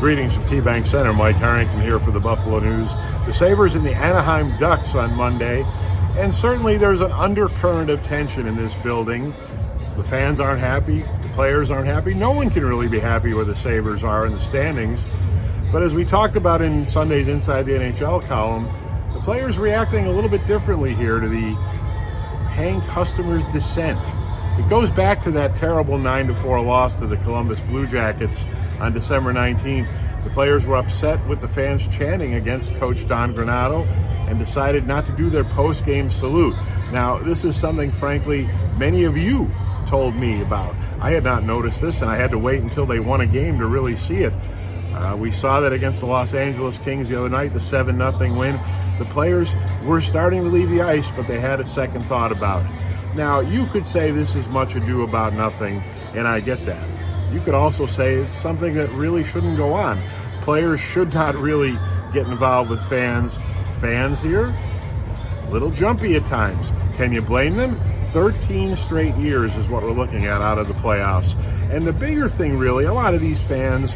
Greetings from KeyBank Center. Mike Harrington here for the Buffalo News. The Sabres and the Anaheim Ducks on Monday, and certainly there's an undercurrent of tension in this building. The fans aren't happy, the players aren't happy. No one can really be happy where the Sabres are in the standings. But as we talked about in Sunday's Inside the NHL column, the players reacting a little bit differently here to the paying customers' dissent. It goes back to that terrible 9-4 loss to the Columbus Blue Jackets on December 19th. The players were upset with the fans chanting against Coach Don Granato and decided not to do their post-game salute. Now, this is something, frankly, many of you told me about. I had not noticed this, and I had to wait until they won a game to really see it. We saw that against the Los Angeles Kings the other night, the 7-0 win. The players were starting to leave the ice, but they had a second thought about it. Now, you could say this is much ado about nothing, and I get that. You could also say it's something that really shouldn't go on. Players should not really get involved with fans. Fans here, little jumpy at times. Can you blame them? 13 straight years is what we're looking at out of the playoffs. And the bigger thing, really, a lot of these fans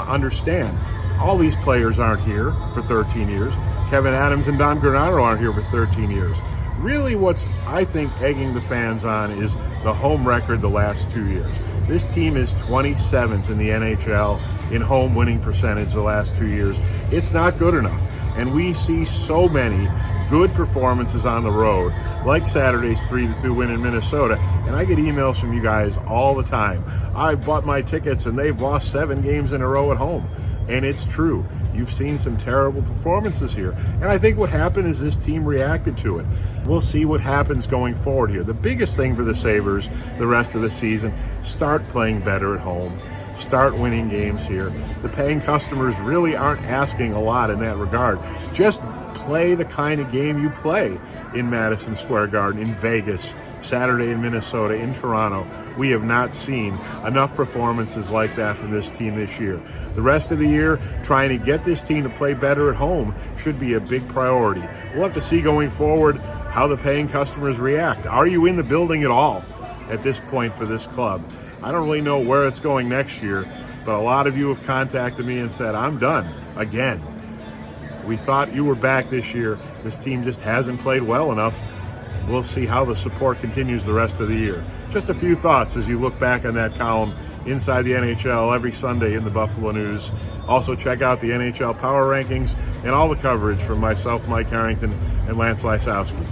understand. All these players aren't here for 13 years. Kevin Adams and Don Granato aren't here for 13 years. Really, what's, I think, egging the fans on is the home record the last 2 years. This team is 27th in the NHL in home winning percentage the last 2 years. It's not good enough. And we see so many good performances on the road, like Saturday's 3-2 win in Minnesota. And I get emails from you guys all the time. I've bought my tickets and they've lost 7 games in a row at home. And it's true. You've seen some terrible performances here. And I think what happened is this team reacted to it. We'll see what happens going forward here. The biggest thing for the Sabres the rest of the season, start playing better at home. Start winning games here. The paying customers really aren't asking a lot in that regard. Just play the kind of game you play in Madison Square Garden, in Vegas, Saturday in Minnesota, in Toronto. We have not seen enough performances like that from this team this year. The rest of the year, trying to get this team to play better at home should be a big priority. We'll have to see going forward how the paying customers react. Are you in the building at all at this point for this club? I don't really know where it's going next year, but a lot of you have contacted me and said, I'm done again. We thought you were back this year. This team just hasn't played well enough. We'll see how the support continues the rest of the year. Just a few thoughts as you look back on that column, Inside the NHL, every Sunday in the Buffalo News. Also check out the NHL Power Rankings and all the coverage from myself, Mike Harrington, and Lance Lysowski.